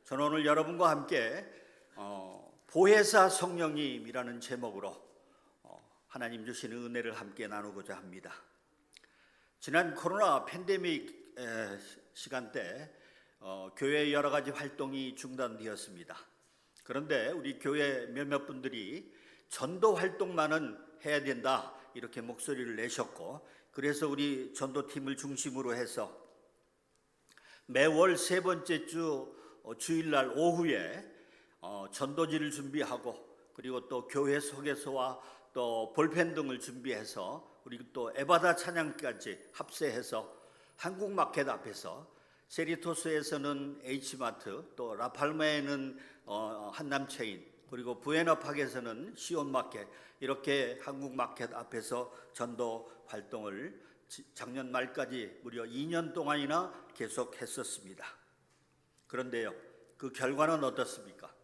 저는 오늘 여러분과 함께 보혜사 성령님이라는 제목으로 하나님 주시는 은혜를 함께 나누고자 합니다. 지난 코로나 팬데믹 시간 때 교회의 여러 가지 활동이 중단되었습니다. 그런데 우리 교회 몇몇 분들이 전도 활동만은 해야 된다 이렇게 목소리를 내셨고, 그래서 우리 전도팀을 중심으로 해서 매월 세 번째 주 주일날 오후에 전도지를 준비하고, 그리고 또 교회 소개서와 또 볼펜 등을 준비해서 우리 또 에바다 찬양까지 합세해서 한국마켓 앞에서, 세리토스에서는 H마트, 또 라팔마에는 한남체인, 그리고 부에나팍에서는 시온마켓, 이렇게 한국마켓 앞에서 전도 활동을 작년 말까지 무려 2년 동안이나 계속했었습니다. 그런데요, 그 결과는 어떻습니까?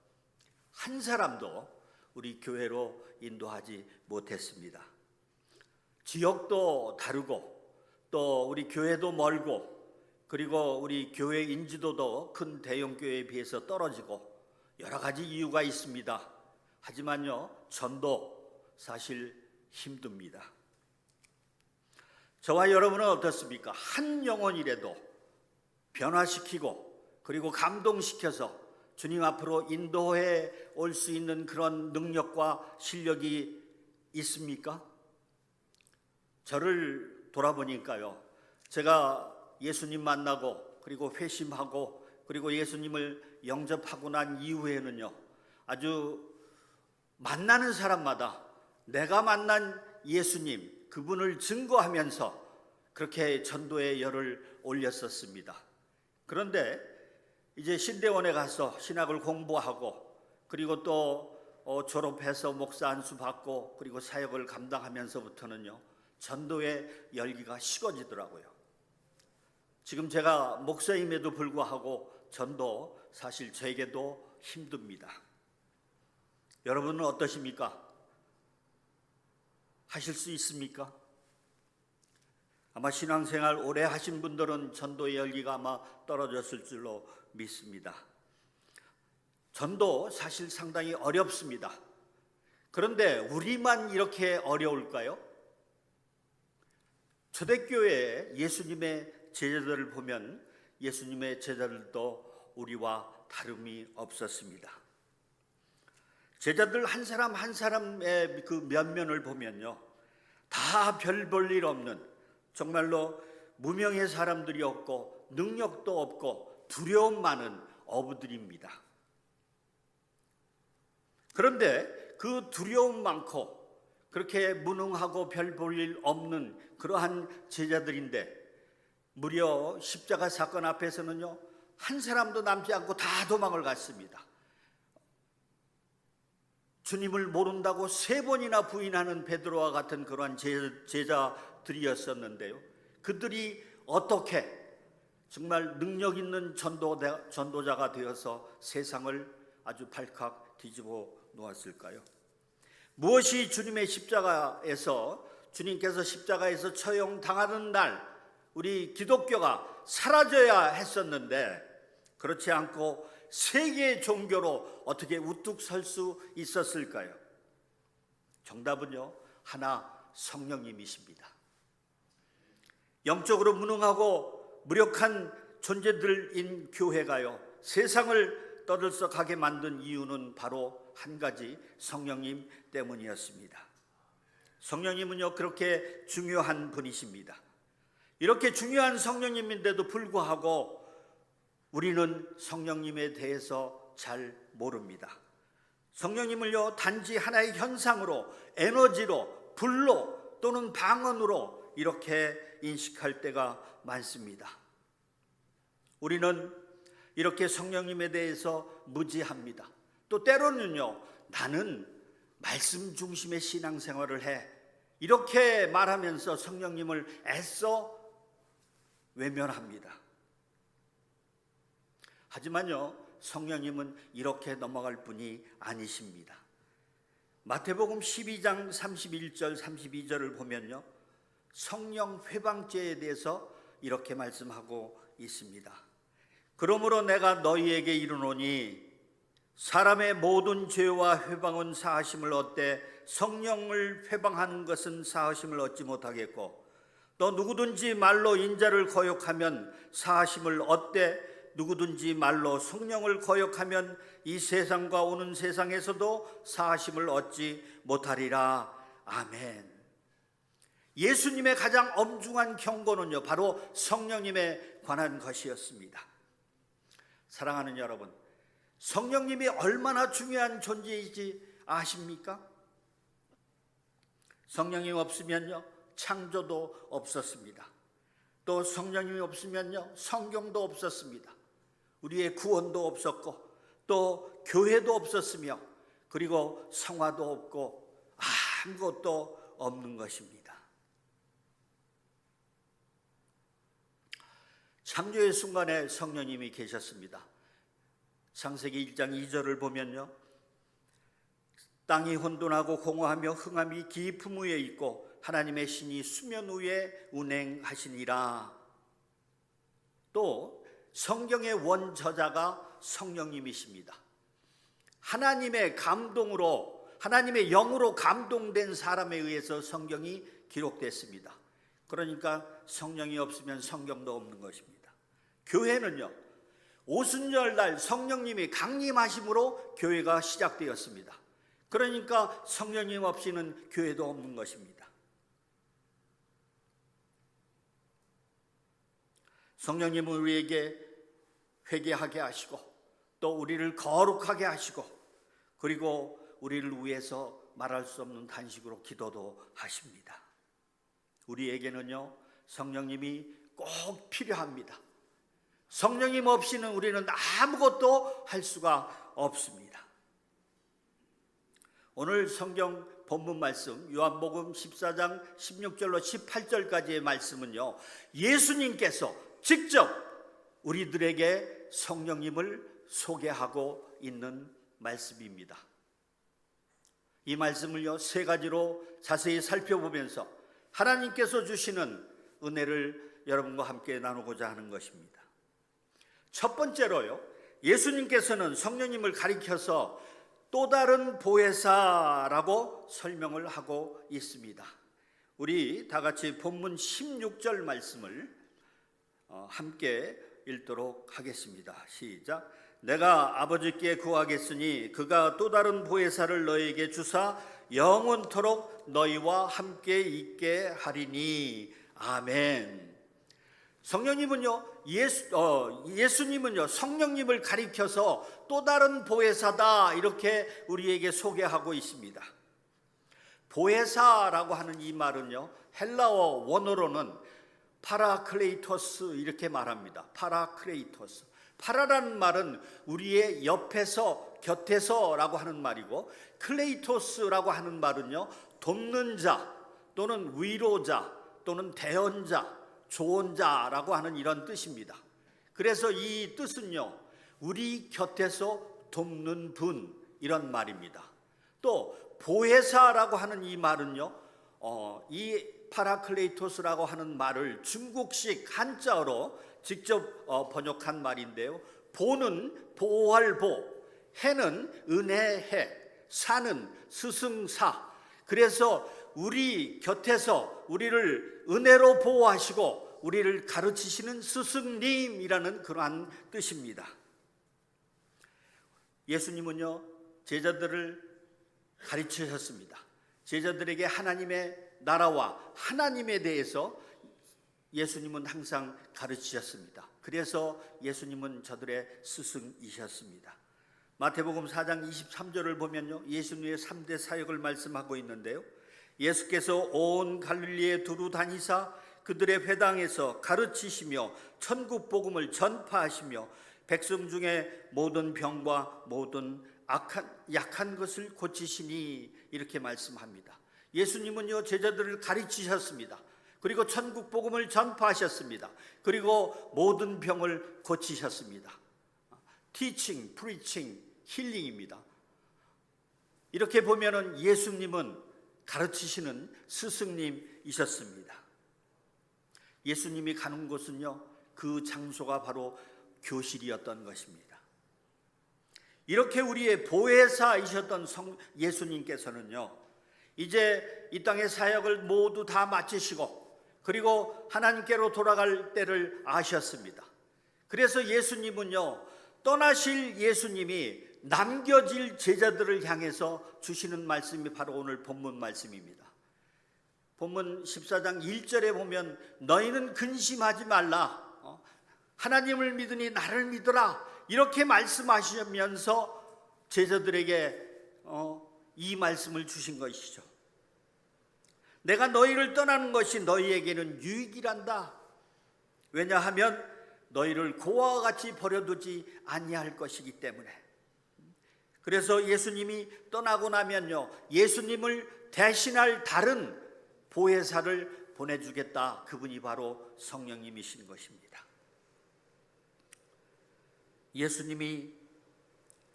한 사람도 우리 교회로 인도하지 못했습니다. 지역도 다르고, 또 우리 교회도 멀고, 그리고 우리 교회 인지도도 큰 대형 교회에 비해서 떨어지고, 여러 가지 이유가 있습니다. 하지만요, 전도 사실 힘듭니다. 저와 여러분은 어떻습니까? 한 영혼이라도 변화시키고, 그리고 감동시켜서 주님 앞으로 인도해 올 수 있는 그런 능력과 실력이 있습니까? 저를 돌아보니까요, 제가 예수님 만나고, 그리고 회심하고, 그리고 예수님을 영접하고 난 이후에는요, 아주 만나는 사람마다 내가 만난 예수님, 그분을 증거하면서 그렇게 전도의 열을 올렸었습니다. 그런데 이제 신대원에 가서 신학을 공부하고, 그리고 또 졸업해서 목사 안수 받고, 그리고 사역을 감당하면서부터는요, 전도의 열기가 식어지더라고요. 지금 제가 목사임에도 불구하고 전도 사실 저에게도 힘듭니다. 여러분은 어떠십니까? 하실 수 있습니까? 아마 신앙생활 오래 하신 분들은 전도의 열기가 아마 떨어졌을 줄로 믿습니다. 전도 사실 상당히 어렵습니다. 그런데 우리만 이렇게 어려울까요? 초대교회에 예수님의 제자들을 보면 예수님의 제자들도 우리와 다름이 없었습니다. 제자들 한 사람 한 사람의 그 면면을 보면요, 다 별 볼 일 없는, 정말로 무명의 사람들이었고, 능력도 없고, 두려움 많은 어부들입니다. 그런데 그 두려움 많고 그렇게 무능하고 별 볼 일 없는 그러한 제자들인데, 무려 십자가 사건 앞에서는요, 한 사람도 남지 않고 다 도망을 갔습니다. 주님을 모른다고 3번이나 부인하는 베드로와 같은 그러한 제자들이었었는데요, 그들이 어떻게 정말 능력 있는 전도자가 되어서 세상을 아주 발칵 뒤집어 놓았을까요? 무엇이 주님의 십자가에서, 주님께서 십자가에서 처형당하는 날 우리 기독교가 사라져야 했었는데, 그렇지 않고 세계의 종교로 어떻게 우뚝 설 수 있었을까요? 정답은요, 하나, 성령님이십니다. 영적으로 무능하고 무력한 존재들인 교회가요, 세상을 떠들썩하게 만든 이유는 바로 한 가지, 성령님 때문이었습니다. 성령님은요, 그렇게 중요한 분이십니다. 이렇게 중요한 성령님인데도 불구하고 우리는 성령님에 대해서 잘 모릅니다. 성령님을요, 단지 하나의 현상으로, 에너지로, 불로 또는 방언으로 이렇게 인식할 때가 많습니다. 우리는 이렇게 성령님에 대해서 무지합니다. 또 때로는요, 나는 말씀 중심의 신앙생활을 해, 이렇게 말하면서 성령님을 애써 외면합니다. 하지만요, 성령님은 이렇게 넘어갈 분이 아니십니다. 마태복음 12장 31절 32절을 보면요, 성령 회방죄에 대해서 이렇게 말씀하고 있습니다. 그러므로 내가 너희에게 이르노니 사람의 모든 죄와 회방은 사하심을 얻되 성령을 회방하는 것은 사하심을 얻지 못하겠고 또 누구든지 말로 인자를 거역하면 사하심을 얻되 누구든지 말로 성령을 거역하면 이 세상과 오는 세상에서도 사하심을 얻지 못하리라. 아멘. 예수님의 가장 엄중한 경고는요, 바로 성령님에 관한 것이었습니다. 사랑하는 여러분, 성령님이 얼마나 중요한 존재인지 아십니까? 성령님 없으면요, 창조도 없었습니다. 또 성령님이 없으면요, 성경도 없었습니다. 우리의 구원도 없었고 또 교회도 없었으며 그리고 성화도 없고 아무것도 없는 것입니다. 창조의 순간에 성령님이 계셨습니다. 창세기 1장 2절을 보면요, 땅이 혼돈하고 공허하며 흑암이 깊음 위에 있고 하나님의 신이 수면 위에 운행하시니라. 또 성경의 원저자가 성령님이십니다. 하나님의 감동으로, 하나님의 영으로 감동된 사람에 의해서 성경이 기록됐습니다. 그러니까 성령이 없으면 성경도 없는 것입니다. 교회는요, 오순절날 성령님이 강림하심으로 교회가 시작되었습니다. 그러니까 성령님 없이는 교회도 없는 것입니다. 성령님은 우리에게 회개하게 하시고 또 우리를 거룩하게 하시고 그리고 우리를 위해서 말할 수 없는 단식으로 기도도 하십니다. 우리에게는요, 성령님이 꼭 필요합니다. 성령님 없이는 우리는 아무것도 할 수가 없습니다. 오늘 성경 본문 말씀 요한복음 14장 16절로 18절까지의 말씀은요, 예수님께서 직접 우리들에게 성령님을 소개하고 있는 말씀입니다. 이 말씀을요, 세 가지로 자세히 살펴보면서 하나님께서 주시는 은혜를 여러분과 함께 나누고자 하는 것입니다. 첫 번째로요, 예수님께서는 성령님을 가리켜서 또 다른 보혜사라고 설명을 하고 있습니다. 우리 다 같이 본문 16절 말씀을 함께 읽도록 하겠습니다. 시작. 내가 아버지께 구하겠으니 그가 또 다른 보혜사를 너희에게 주사 영원토록 너희와 함께 있게 하리니. 아멘. 성령님은요, 예수님은요, 성령님을 가리켜서 또 다른 보혜사다 이렇게 우리에게 소개하고 있습니다. 보혜사라고 하는 이 말은요, 헬라어 원어로는 파라클레이토스 이렇게 말합니다. 파라클레이토스. 파라라는 말은 우리의 옆에서, 곁에서라고 하는 말이고, 클레이토스라고 하는 말은요, 돕는 자 또는 위로자 또는 대언자, 조언자라고 하는 이런 뜻입니다. 그래서 이 뜻은요, 우리 곁에서 돕는 분 이런 말입니다. 또 보혜사라고 하는 이 말은요, 이 파라클레이토스라고 하는 말을 중국식 한자어로 직접 번역한 말인데요, 보는 보호할 보, 해는 은혜해, 사는 스승사. 그래서 우리 곁에서 우리를 은혜로 보호하시고 우리를 가르치시는 스승님이라는 그러한 뜻입니다. 예수님은요, 제자들을 가르치셨습니다. 제자들에게 하나님의 나라와 하나님에 대해서 예수님은 항상 가르치셨습니다. 그래서 예수님은 저들의 스승이셨습니다. 마태복음 4장 23절을 보면요, 예수님의 3대 사역을 말씀하고 있는데요, 예수께서 온 갈릴리에 두루 다니사 그들의 회당에서 가르치시며 천국 복음을 전파하시며 백성 중에 모든 병과 모든 약한 것을 고치시니 이렇게 말씀합니다. 예수님은요, 제자들을 가르치셨습니다. 그리고 천국 복음을 전파하셨습니다. 그리고 모든 병을 고치셨습니다. Teaching, preaching, healing입니다. 이렇게 보면은 예수님은 가르치시는 스승님이셨습니다. 예수님이 가는 곳은요, 그 장소가 바로 교실이었던 것입니다. 이렇게 우리의 보혜사이셨던 예수님께서는요, 이제 이 땅의 사역을 모두 다 마치시고 그리고 하나님께로 돌아갈 때를 아셨습니다. 그래서 예수님은요, 떠나실 예수님이 남겨질 제자들을 향해서 주시는 말씀이 바로 오늘 본문 말씀입니다. 본문 14장 1절에 보면 너희는 근심하지 말라, 하나님을 믿으니 나를 믿으라, 이렇게 말씀하시면서 제자들에게 이 말씀을 주신 것이죠. 내가 너희를 떠나는 것이 너희에게는 유익이란다. 왜냐하면 너희를 고아와 같이 버려두지 아니할 것이기 때문에. 그래서 예수님이 떠나고 나면요, 예수님을 대신할 다른 보혜사를 보내주겠다. 그분이 바로 성령님이신 것입니다. 예수님이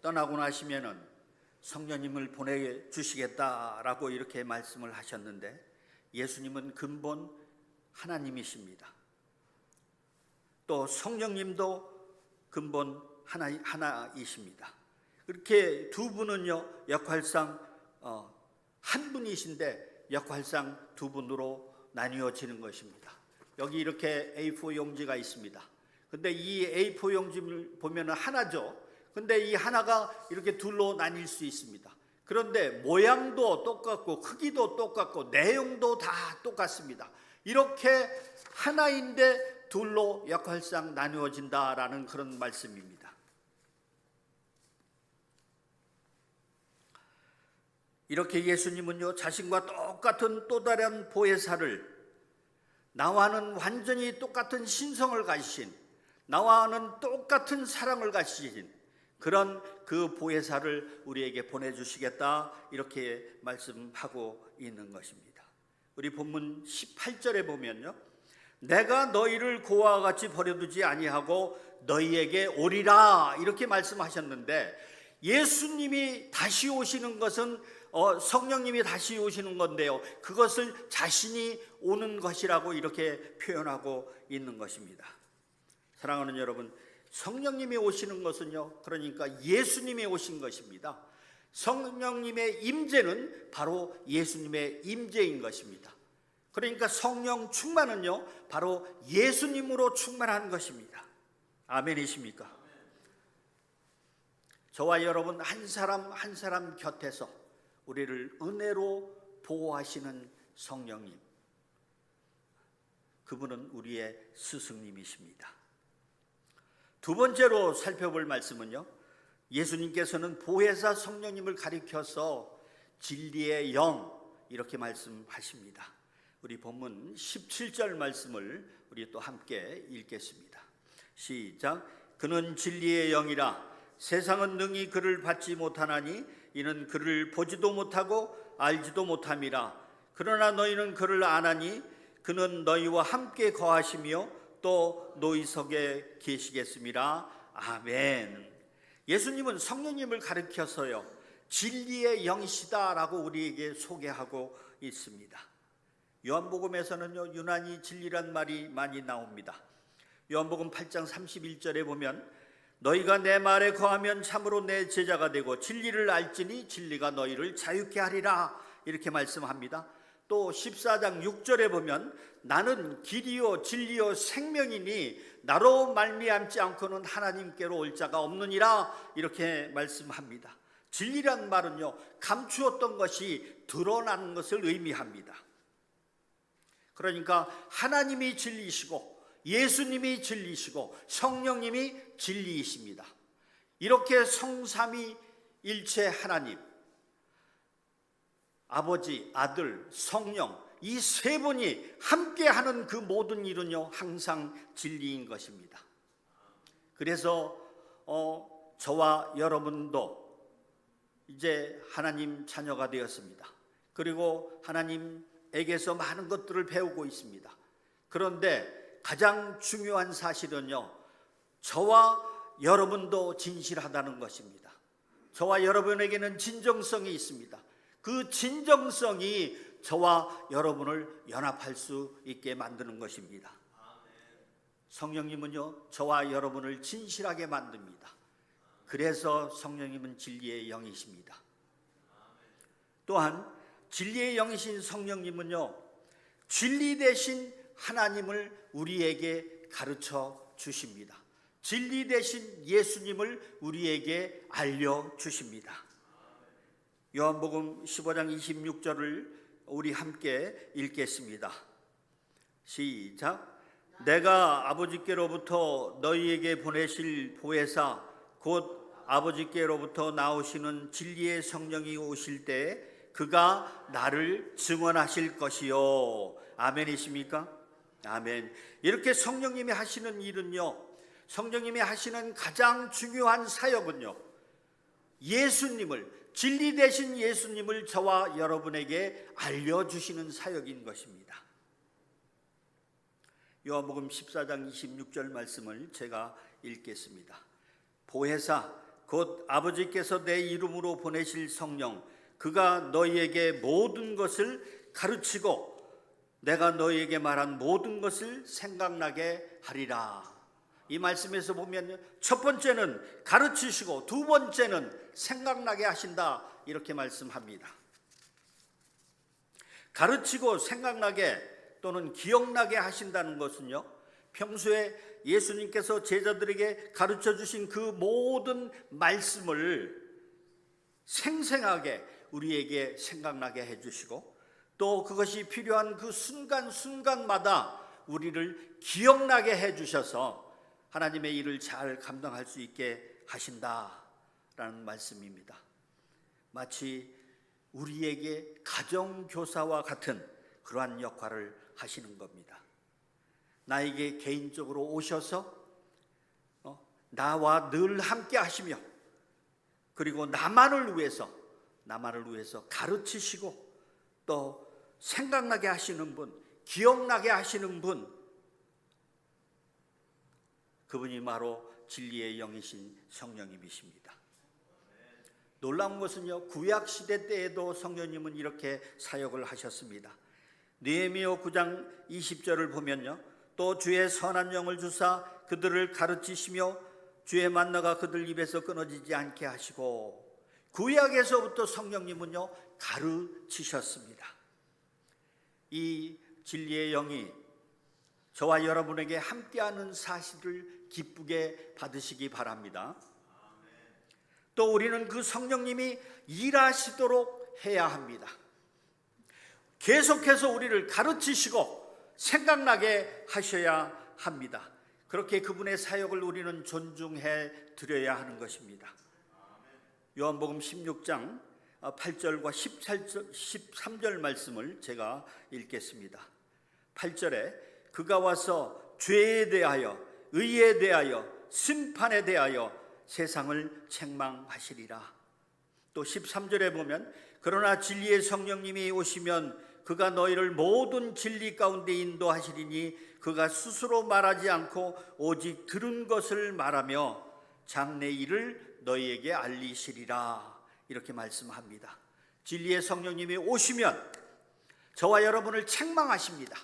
떠나고 나시면은 성령님을 보내주시겠다라고 이렇게 말씀을 하셨는데, 예수님은 근본 하나님이십니다. 또 성령님도 근본 하나이십니다. 이렇게 두 분은요, 역할상 한 분이신데 역할상 두 분으로 나뉘어지는 것입니다. 여기 이렇게 A4 용지가 있습니다. 근데 이 A4 용지를 보면 하나죠. 근데 이 하나가 이렇게 둘로 나뉠 수 있습니다. 그런데 모양도 똑같고 크기도 똑같고 내용도 다 똑같습니다. 이렇게 하나인데 둘로 역할상 나누어진다라는 그런 말씀입니다. 이렇게 예수님은요, 자신과 똑같은 또 다른 보혜사를, 나와는 완전히 똑같은 신성을 가지신, 나와는 똑같은 사랑을 가지신 그런 그 보혜사를 우리에게 보내주시겠다, 이렇게 말씀하고 있는 것입니다. 우리 본문 18절에 보면요, 내가 너희를 고아와 같이 버려두지 아니하고 너희에게 오리라, 이렇게 말씀하셨는데, 예수님이 다시 오시는 것은 성령님이 다시 오시는 건데요, 그것을 자신이 오는 것이라고 이렇게 표현하고 있는 것입니다. 사랑하는 여러분, 성령님이 오시는 것은요, 그러니까 예수님이 오신 것입니다. 성령님의 임재는 바로 예수님의 임재인 것입니다. 그러니까 성령 충만은요, 바로 예수님으로 충만한 것입니다. 아멘이십니까? 저와 여러분 한 사람 한 사람 곁에서 우리를 은혜로 보호하시는 성령님, 그분은 우리의 스승님이십니다. 두 번째로 살펴볼 말씀은요, 예수님께서는 보혜사 성령님을 가리켜서 진리의 영, 이렇게 말씀하십니다. 우리 본문 17절 말씀을 우리 또 함께 읽겠습니다. 시작. 그는 진리의 영이라 세상은 능히 그를 받지 못하나니 이는 그를 보지도 못하고 알지도 못함이라. 그러나 너희는 그를 아나니 그는 너희와 함께 거하시며 또 너희 속에 계시겠습니다. 아멘. 예수님은 성령님을 가르쳐서요, 진리의 영이시다라고 우리에게 소개하고 있습니다. 요한복음에서는요, 유난히 진리란 말이 많이 나옵니다. 요한복음 8장 31절에 보면 너희가 내 말에 거하면 참으로 내 제자가 되고 진리를 알지니 진리가 너희를 자유케 하리라, 이렇게 말씀합니다. 또 14장 6절에 보면 나는 길이요 진리요 생명이니 나로 말미암지 않고는 하나님께로 올 자가 없느니라, 이렇게 말씀합니다. 진리란 말은요, 감추었던 것이 드러나는 것을 의미합니다. 그러니까 하나님이 진리시고 예수님이 진리시고 성령님이 진리이십니다. 이렇게 성삼위일체 하나님, 아버지, 아들, 성령, 이 세 분이 함께하는 그 모든 일은요, 항상 진리인 것입니다. 그래서 저와 여러분도 이제 하나님 자녀가 되었습니다. 그리고 하나님에게서 많은 것들을 배우고 있습니다. 그런데 가장 중요한 사실은요, 저와 여러분도 진실하다는 것입니다. 저와 여러분에게는 진정성이 있습니다. 그 진정성이 저와 여러분을 연합할 수 있게 만드는 것입니다. 성령님은요, 저와 여러분을 진실하게 만듭니다. 그래서 성령님은 진리의 영이십니다. 또한 진리의 영이신 성령님은요, 진리 대신 하나님을 우리에게 가르쳐 주십니다. 진리 대신 예수님을 우리에게 알려주십니다. 요한복음 15장 26절을 우리 함께 읽겠습니다. 시작. 내가 아버지께로부터 너희에게 보내실 보혜사 곧 아버지께로부터 나오시는 진리의 성령이 오실 때 그가 나를 증언하실 것이요. 아멘이십니까? 아멘. 이렇게 성령님이 하시는 일은요, 성령님이 하시는 가장 중요한 사역은요, 예수님을, 진리 되신 예수님을 저와 여러분에게 알려주시는 사역인 것입니다. 요한복음 14장 26절 말씀을 제가 읽겠습니다. 보혜사 곧 아버지께서 내 이름으로 보내실 성령 그가 너희에게 모든 것을 가르치고 내가 너희에게 말한 모든 것을 생각나게 하리라. 이 말씀에서 보면 첫 번째는 가르치시고 두 번째는 생각나게 하신다, 이렇게 말씀합니다. 가르치고 생각나게 또는 기억나게 하신다는 것은요, 평소에 예수님께서 제자들에게 가르쳐 주신 그 모든 말씀을 생생하게 우리에게 생각나게 해주시고 또 그것이 필요한 그 순간순간마다 우리를 기억나게 해주셔서 하나님의 일을 잘 감당할 수 있게 하신다라는 말씀입니다. 마치 우리에게 가정교사와 같은 그러한 역할을 하시는 겁니다. 나에게 개인적으로 오셔서 나와 늘 함께 하시며 그리고 나만을 위해서 가르치시고 또 생각나게 하시는 분, 기억나게 하시는 분, 그분이 바로 진리의 영이신 성령님이십니다. 놀라운 것은요, 구약시대 때에도 성령님은 이렇게 사역을 하셨습니다. 느헤미야 9장 20절을 보면요, 또 주의 선한 영을 주사 그들을 가르치시며 주의 만나가 그들 입에서 끊어지지 않게 하시고, 구약에서부터 성령님은요 가르치셨습니다. 이 진리의 영이 저와 여러분에게 함께하는 사실을 기쁘게 받으시기 바랍니다. 또 우리는 그 성령님이 일하시도록 해야 합니다. 계속해서 우리를 가르치시고 생각나게 하셔야 합니다. 그렇게 그분의 사역을 우리는 존중해 드려야 하는 것입니다. 요한복음 16장 8절과 13절 말씀을 제가 읽겠습니다. 8절에 그가 와서 죄에 대하여 의에 대하여 심판에 대하여 세상을 책망하시리라. 또 13절에 보면 그러나 진리의 성령님이 오시면 그가 너희를 모든 진리 가운데 인도하시리니 그가 스스로 말하지 않고 오직 들은 것을 말하며 장래 일을 너희에게 알리시리라. 이렇게 말씀합니다. 진리의 성령님이 오시면 저와 여러분을 책망하십니다.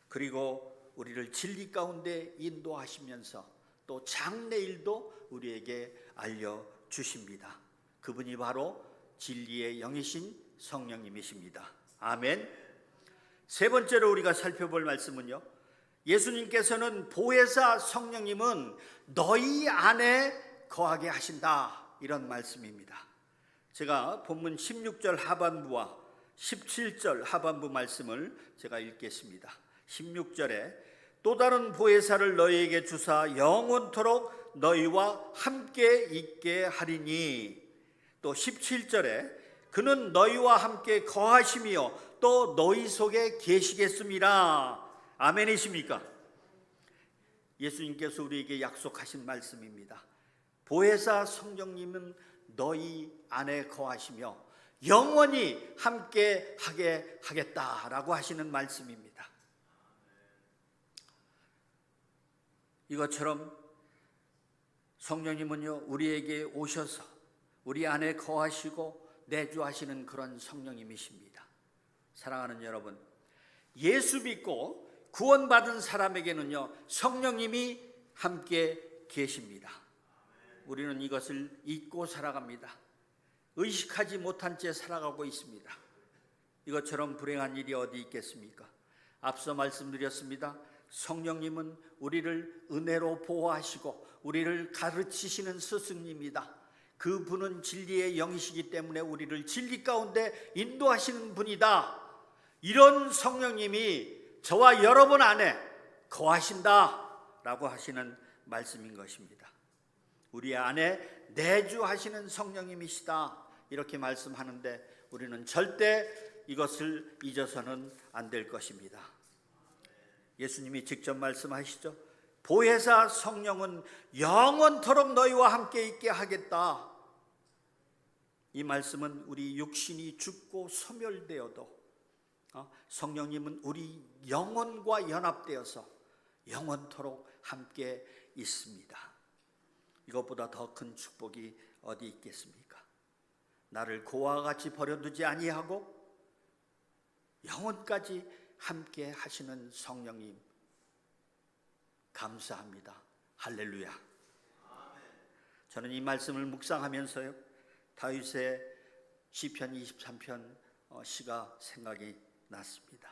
그리고 우리를 진리 가운데 인도하시면서 또 장래일도 우리에게 알려주십니다. 그분이 바로 진리의 영이신 성령님이십니다. 아멘. 세 번째로 우리가 살펴볼 말씀은요, 예수님께서는 보혜사 성령님은 너희 안에 거하게 하신다, 이런 말씀입니다. 제가 본문 16절 하반부와 17절 하반부 말씀을 제가 읽겠습니다. 16절에 또 다른 보혜사를 너희에게 주사 영원토록 너희와 함께 있게 하리니, 또 17절에 그는 너희와 함께 거하시며 또 너희 속에 계시겠습니다. 아멘이십니까? 예수님께서 우리에게 약속하신 말씀입니다. 보혜사 성령님은 너희 안에 거하시며 영원히 함께 하게 하겠다라고 하시는 말씀입니다. 이것처럼 성령님은요 우리에게 오셔서 우리 안에 거하시고 내주하시는 그런 성령님이십니다. 사랑하는 여러분, 예수 믿고 구원받은 사람에게는요, 성령님이 함께 계십니다. 우리는 이것을 잊고 살아갑니다. 의식하지 못한 채 살아가고 있습니다. 이것처럼 불행한 일이 어디 있겠습니까? 앞서 말씀드렸습니다. 성령님은 우리를 은혜로 보호하시고 우리를 가르치시는 스승님이다. 그분은 진리의 영이시기 때문에 우리를 진리 가운데 인도하시는 분이다. 이런 성령님이 저와 여러분 안에 거하신다라고 하시는 말씀인 것입니다. 우리 안에 내주하시는 성령님이시다, 이렇게 말씀하는데 우리는 절대 이것을 잊어서는 안 될 것입니다. 예수님이 직접 말씀하시죠. 보혜사 성령은 영원토록 너희와 함께 있게 하겠다. 이 말씀은 우리 육신이 죽고 소멸되어도 성령님은 우리 영혼과 연합되어서 영원토록 함께 있습니다. 이것보다 더 큰 축복이 어디 있겠습니까? 나를 고아와 같이 버려두지 아니하고 영원까지 함께 하시는 성령님, 감사합니다. 할렐루야. 저는 이 말씀을 묵상하면서요, 다윗의 시편 23편 시가 생각이 났습니다.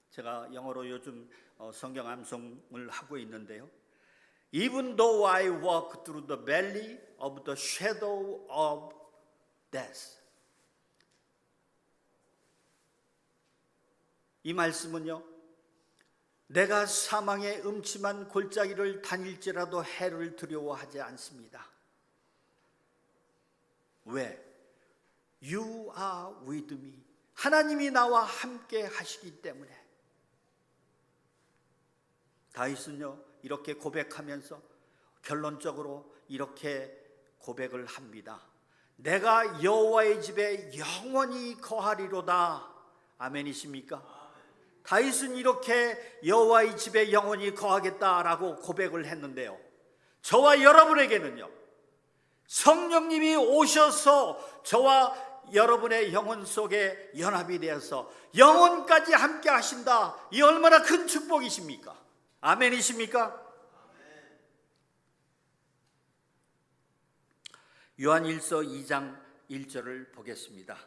제가 영어로 요즘 성경 암송을 하고 있는데요. Even though I walk through the valley of the shadow of death. 이 말씀은요, 내가 사망의 음침한 골짜기를 다닐지라도 해를 두려워하지 않습니다. 왜? You are with me. 하나님이 나와 함께 하시기 때문에. 다윗은요, 이렇게 고백하면서 결론적으로 이렇게 고백을 합니다. 내가 여호와의 집에 영원히 거하리로다. 아멘이십니까? 다윗은 이렇게 여호와의 집에 영원히 거하겠다라고 고백을 했는데요, 저와 여러분에게는요, 성령님이 오셔서 저와 여러분의 영혼 속에 연합이 되어서 영혼까지 함께 하신다. 이 얼마나 큰 축복이십니까? 아멘이십니까? 요한 1서 2장 1절을 보겠습니다.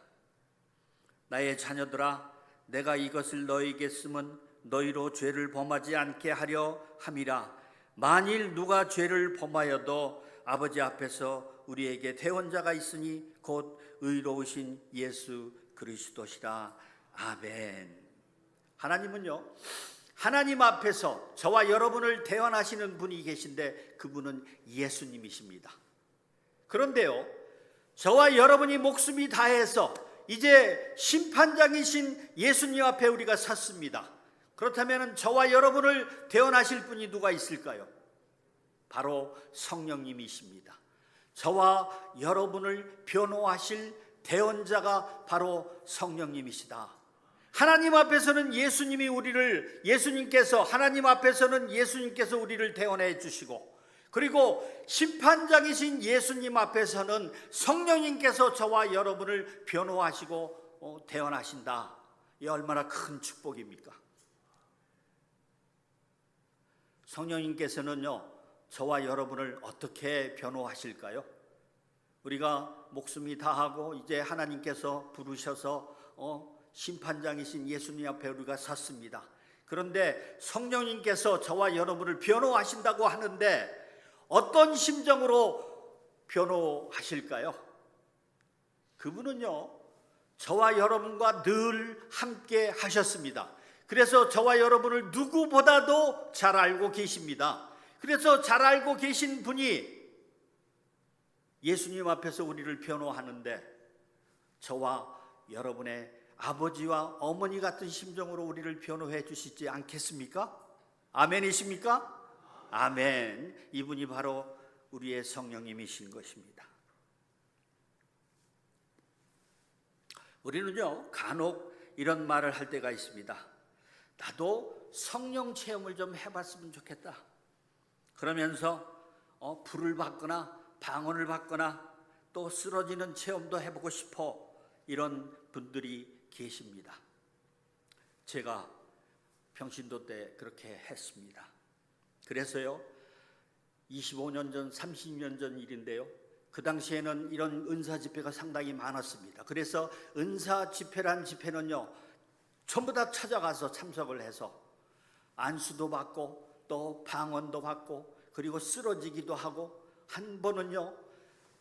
나의 자녀들아, 내가 이것을 너희에게 쓰면 너희로 죄를 범하지 않게 하려 함이라. 만일 누가 죄를 범하여도 아버지 앞에서 우리에게 대원자가 있으니 곧 의로우신 예수 그리스도시라. 아멘. 하나님은요, 하나님 앞에서 저와 여러분을 대원하시는 분이 계신데 그분은 예수님이십니다. 그런데요, 저와 여러분이 목숨이 다해서 이제 심판장이신 예수님 앞에 우리가 섰습니다. 그렇다면 저와 여러분을 대원하실 분이 누가 있을까요? 바로 성령님이십니다. 저와 여러분을 변호하실 대언자가 바로 성령님이시다. 하나님 앞에서는 하나님 앞에서는 예수님께서 우리를 대언해 주시고, 그리고 심판장이신 예수님 앞에서는 성령님께서 저와 여러분을 변호하시고 대언하신다. 이 얼마나 큰 축복입니까? 성령님께서는요, 저와 여러분을 어떻게 변호하실까요? 우리가 목숨이 다하고 이제 하나님께서 부르셔서 심판장이신 예수님 앞에 우리가 섰습니다. 그런데 성령님께서 저와 여러분을 변호하신다고 하는데 어떤 심정으로 변호하실까요? 그분은요, 저와 여러분과 늘 함께 하셨습니다. 그래서 저와 여러분을 누구보다도 잘 알고 계십니다. 그래서 잘 알고 계신 분이 예수님 앞에서 우리를 변호하는데 저와 여러분의 아버지와 어머니 같은 심정으로 우리를 변호해 주시지 않겠습니까? 아멘이십니까? 아멘. 이분이 바로 우리의 성령님이신 것입니다. 우리는요, 간혹 이런 말을 할 때가 있습니다. 나도 성령 체험을 좀 해봤으면 좋겠다. 그러면서 불을 받거나 방언을 받거나 또 쓰러지는 체험도 해보고 싶어, 이런 분들이 계십니다. 제가 평신도 때 그렇게 했습니다. 그래서요, 25년 전, 30년 전 일인데요, 그 당시에는 이런 은사 집회가 상당히 많았습니다. 그래서 은사 집회란 집회는요, 전부 다 찾아가서 참석을 해서 안수도 받고 또 방언도 받고 그리고 쓰러지기도 하고, 한 번은요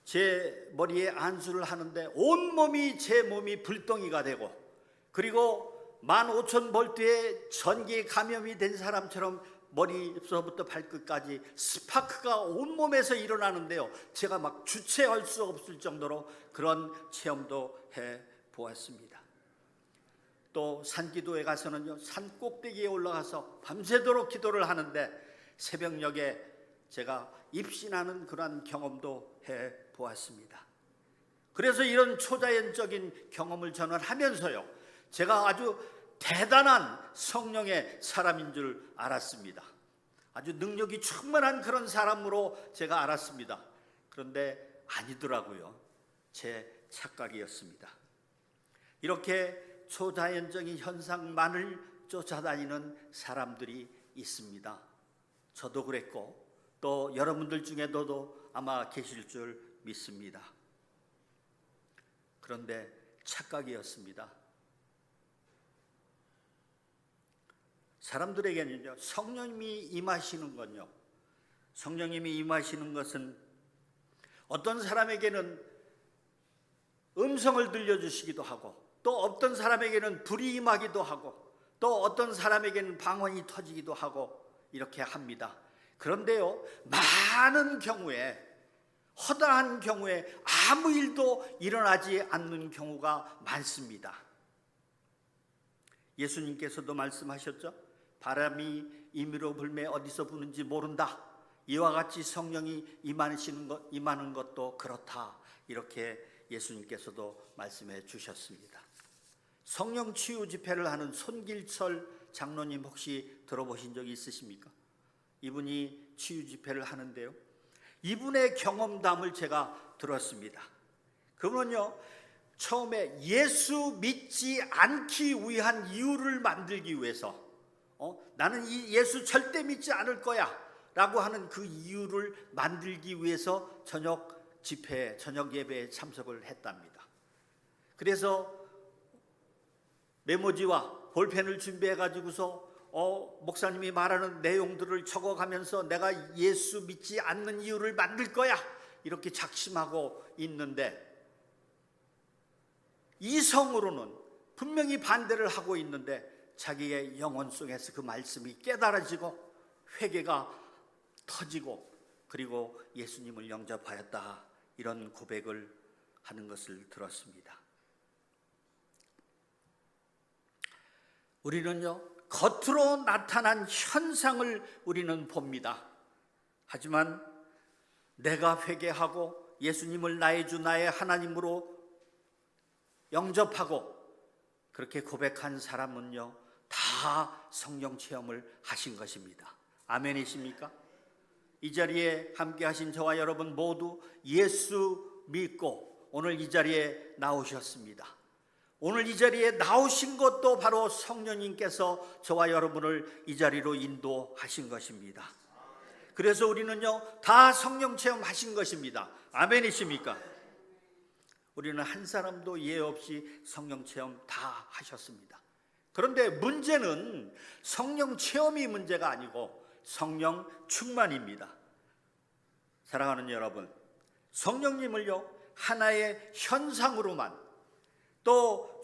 제 머리에 안수를 하는데 온몸이 제 몸이 불덩이가 되고, 그리고 15,000볼트의 전기에 감염이 된 사람처럼 머리서부터 발끝까지 스파크가 온몸에서 일어나는데요, 제가 막 주체할 수 없을 정도로 그런 체험도 해보았습니다. 또 산기도에 가서는요, 산 꼭대기에 올라가서 밤새도록 기도를 하는데 새벽녘에 제가 입신하는 그런 경험도 해보았습니다. 그래서 이런 초자연적인 경험을 저는 하면서요, 제가 아주 대단한 성령의 사람인 줄 알았습니다. 아주 능력이 충만한 그런 사람으로 제가 알았습니다. 그런데 아니더라고요. 제 착각이었습니다. 이렇게 초자연적인 현상만을 쫓아다니는 사람들이 있습니다. 저도 그랬고 또 여러분들 중에도 아마 계실 줄 믿습니다. 그런데 착각이었습니다. 사람들에게는요, 성령님이 임하시는 건요, 성령님이 임하시는 것은 어떤 사람에게는 음성을 들려주시기도 하고, 또 어떤 사람에게는 불이 임하기도 하고, 또 어떤 사람에게는 방언이 터지기도 하고 이렇게 합니다. 그런데요, 많은 경우에, 허다한 경우에 아무 일도 일어나지 않는 경우가 많습니다. 예수님께서도 말씀하셨죠. 바람이 임의로 불매 어디서 부는지 모른다. 이와 같이 성령이 임하는 것도 그렇다. 이렇게 예수님께서도 말씀해 주셨습니다. 성령 치유 집회를 하는 손길철 장로님 혹시 들어보신 적이 있으십니까? 이분이 치유 집회를 하는데요, 이분의 경험담을 제가 들었습니다. 그분은요, 처음에 예수 믿지 않기 위한 이유를 만들기 위해서 나는 이 예수 절대 믿지 않을 거야 라고 하는 그 이유를 만들기 위해서 저녁 집회, 저녁 예배에 참석을 했답니다. 그래서 메모지와 볼펜을 준비해 가지고서 목사님이 말하는 내용들을 적어가면서 내가 예수 믿지 않는 이유를 만들 거야 이렇게 작심하고 있는데, 이성으로는 분명히 반대를 하고 있는데 자기의 영혼 속에서 그 말씀이 깨달아지고 회개가 터지고, 그리고 예수님을 영접하였다, 이런 고백을 하는 것을 들었습니다. 우리는요, 겉으로 나타난 현상을 우리는 봅니다. 하지만 내가 회개하고 예수님을 나의 주 나의 하나님으로 영접하고 그렇게 고백한 사람은요, 다 성령 체험을 하신 것입니다. 아멘이십니까? 이 자리에 함께 하신 저와 여러분 모두 예수 믿고 오늘 이 자리에 나오셨습니다. 오늘 이 자리에 나오신 것도 바로 성령님께서 저와 여러분을 이 자리로 인도하신 것입니다. 그래서 우리는요, 다 성령 체험하신 것입니다. 아멘이십니까? 우리는 한 사람도 예외 없이 성령 체험 다 하셨습니다. 그런데 문제는 성령 체험이 문제가 아니고 성령 충만입니다. 사랑하는 여러분, 성령님을요, 하나의 현상으로만, 또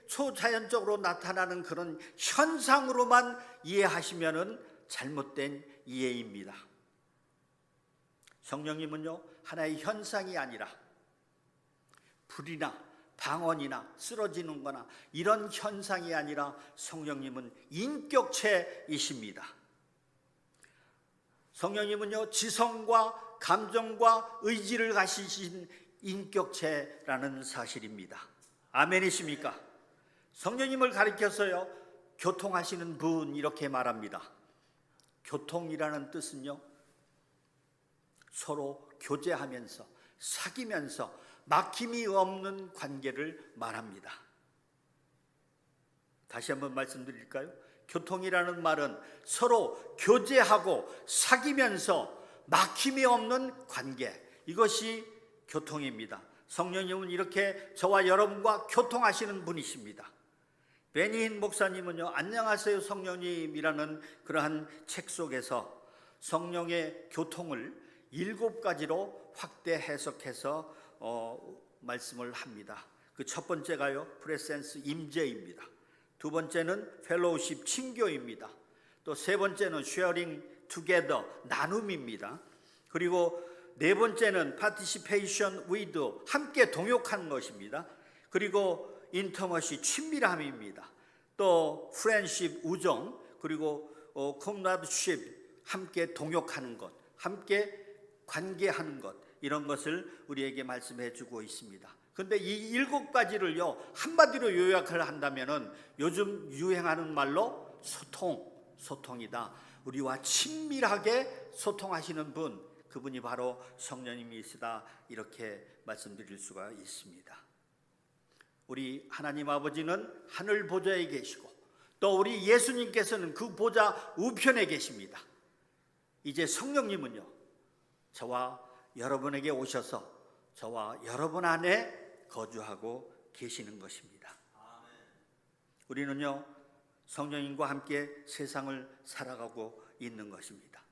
초자연적으로 나타나는 그런 현상으로만 이해하시면은 잘못된 이해입니다. 성령님은요, 하나의 현상이 아니라 불이나 방언이나 쓰러지는 거나 이런 현상이 아니라 성령님은 인격체이십니다. 성령님은요, 지성과 감정과 의지를 가지신 인격체라는 사실입니다. 아멘이십니까? 성령님을 가리켜서요, 교통하시는 분 이렇게 말합니다. 교통이라는 뜻은요, 서로 교제하면서 사귀면서 막힘이 없는 관계를 말합니다. 다시 한번 말씀드릴까요? 교통이라는 말은 서로 교제하고 사귀면서 막힘이 없는 관계, 이것이 교통입니다. 성령님은 이렇게 저와 여러분과 교통하시는 분이십니다. 베니힌 목사님은요, 안녕하세요 성령님이라는 그러한 책 속에서 성령의 교통을 7가지로 확대 해석해서 말씀을 합니다. 그 첫 번째가요, 프레센스 임재입니다. 두 번째는 펠로우십 친교입니다. 또 세 번째는 쉐어링 투게더 나눔입니다. 그리고 네 번째는 파티시페이션 위드 함께 동역하는 것입니다. 그리고 인터머시 친밀함입니다. 또 프렌십 우정, 그리고 컴라드십 함께 동역하는 것, 함께 관계하는 것, 이런 것을 우리에게 말씀해 주고 있습니다. 그런데 이 7가지를요 한마디로 요약을 한다면은 요즘 유행하는 말로 소통이다. 우리와 친밀하게 소통하시는 분, 그분이 바로 성령님이시다, 이렇게 말씀드릴 수가 있습니다. 우리 하나님 아버지는 하늘 보좌에 계시고 또 우리 예수님께서는 그 보좌 우편에 계십니다. 이제 성령님은요 저와 여러분에게 오셔서 저와 여러분 안에 거주하고 계시는 것입니다. 우리는요 성령님과 함께 세상을 살아가고 있는 것입니다.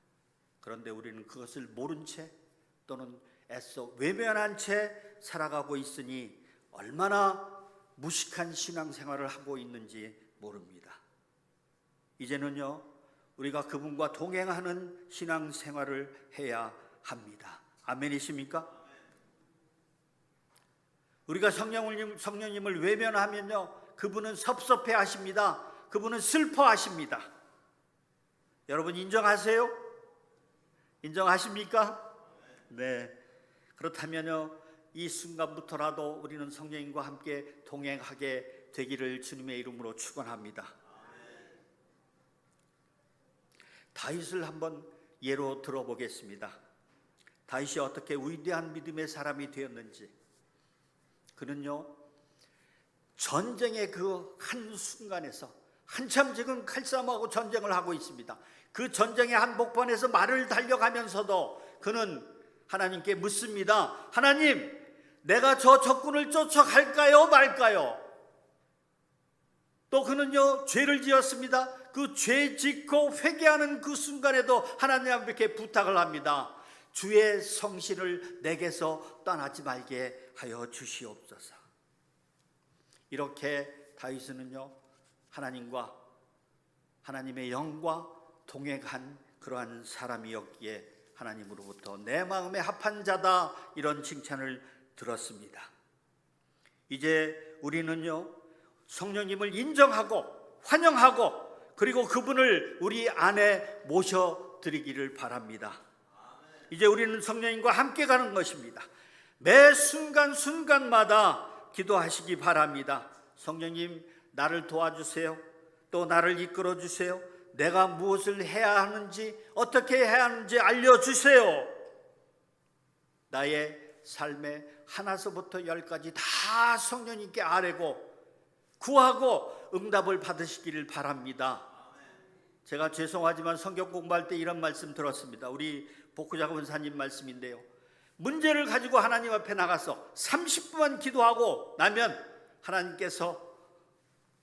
그런데 우리는 그것을 모른 채 또는 애써 외면한 채 살아가고 있으니 얼마나 무식한 신앙생활을 하고 있는지 모릅니다. 이제는요 우리가 그분과 동행하는 신앙생활을 해야 합니다. 아멘이십니까? 우리가 성령님을 외면하면요 그분은 섭섭해 하십니다. 그분은 슬퍼하십니다. 여러분 인정하세요? 인정하십니까? 네. 그렇다면요 이 순간부터라도 우리는 성령님과 함께 동행하게 되기를 주님의 이름으로 축원합니다. 다윗을 한번 예로 들어보겠습니다. 다윗이 어떻게 위대한 믿음의 사람이 되었는지. 그는요 전쟁의 그 한순간에서 한참 지금 칼싸움하고 전쟁을 하고 있습니다. 그 전쟁의 한복판에서 말을 달려가면서도 그는 하나님께 묻습니다. 하나님, 내가 저 적군을 쫓아갈까요 말까요? 또 그는요 죄를 지었습니다. 그 죄 짓고 회개하는 그 순간에도 하나님 앞에 부탁을 합니다. 주의 성신을 내게서 떠나지 말게 하여 주시옵소서. 이렇게 다윗은요 하나님과 하나님의 영과 동행한 그러한 사람이었기에 하나님으로부터 내 마음에 합한 자다, 이런 칭찬을 들었습니다. 이제 우리는요 성령님을 인정하고 환영하고 그리고 그분을 우리 안에 모셔드리기를 바랍니다. 이제 우리는 성령님과 함께 가는 것입니다. 매 순간순간마다 기도하시기 바랍니다. 성령님, 나를 도와주세요. 또 나를 이끌어 주세요. 내가 무엇을 해야 하는지, 어떻게 해야 하는지 알려주세요. 나의 삶의 하나서부터 10까지 다 성령님께 아뢰고 구하고 응답을 받으시기를 바랍니다. 제가 죄송하지만 성경 공부할 때 이런 말씀 들었습니다. 우리 복구자 권사님 말씀인데요, 문제를 가지고 하나님 앞에 나가서 30분만 기도하고 나면 하나님께서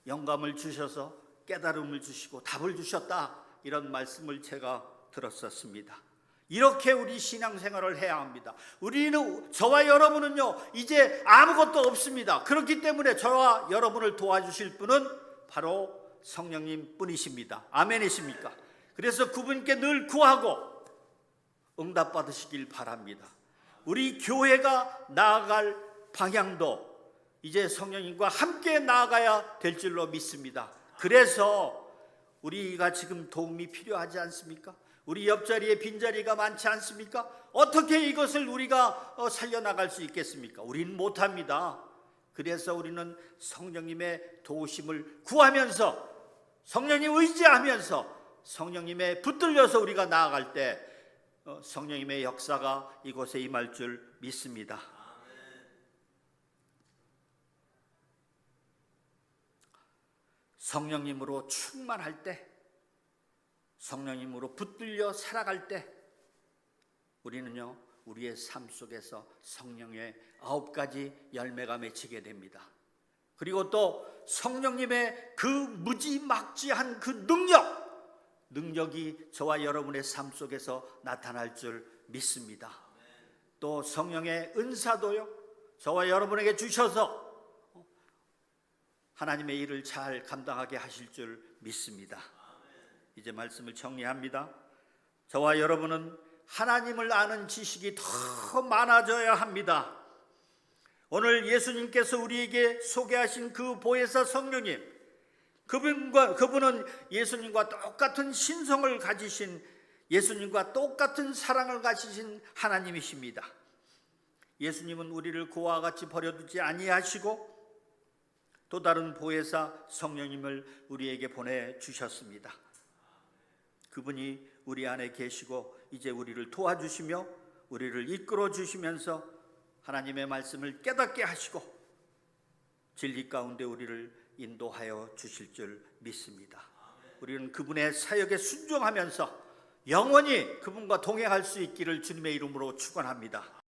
영감을 주셔서 깨달음을 주시고 답을 주셨다, 이런 말씀을 제가 들었었습니다. 이렇게 우리 신앙생활을 해야 합니다. 우리는, 저와 여러분은요 이제 아무것도 없습니다. 그렇기 때문에 저와 여러분을 도와주실 분은 바로 성령님 뿐이십니다. 아멘이십니까? 그래서 그분께 늘 구하고 응답 받으시길 바랍니다. 우리 교회가 나아갈 방향도 이제 성령님과 함께 나아가야 될 줄로 믿습니다. 그래서 우리가 지금 도움이 필요하지 않습니까? 우리 옆자리에 빈자리가 많지 않습니까? 어떻게 이것을 우리가 살려나갈 수 있겠습니까? 우리는 못합니다. 그래서 우리는 성령님의 도우심을 구하면서 성령님 의지하면서 성령님의 붙들려서 우리가 나아갈 때 성령님의 역사가 이곳에 임할 줄 믿습니다. 성령님으로 충만할 때, 성령님으로 붙들려 살아갈 때 우리는요, 우리의 삶 속에서 성령의 9가지 열매가 맺히게 됩니다. 그리고 또 성령님의 그 무지막지한 그 능력이 저와 여러분의 삶 속에서 나타날 줄 믿습니다. 또 성령의 은사도요, 저와 여러분에게 주셔서 하나님의 일을 잘 감당하게 하실 줄 믿습니다. 이제 말씀을 정리합니다. 저와 여러분은 하나님을 아는 지식이 더 많아져야 합니다. 오늘 예수님께서 우리에게 소개하신 그 보혜사 성령님, 그분은 예수님과 똑같은 신성을 가지신, 예수님과 똑같은 사랑을 가지신 하나님이십니다. 예수님은 우리를 그와 같이 버려두지 아니하시고 또 다른 보혜사 성령님을 우리에게 보내주셨습니다. 그분이 우리 안에 계시고 이제 우리를 도와주시며 우리를 이끌어 주시면서 하나님의 말씀을 깨닫게 하시고 진리 가운데 우리를 인도하여 주실 줄 믿습니다. 우리는 그분의 사역에 순종하면서 영원히 그분과 동행할 수 있기를 주님의 이름으로 축원합니다.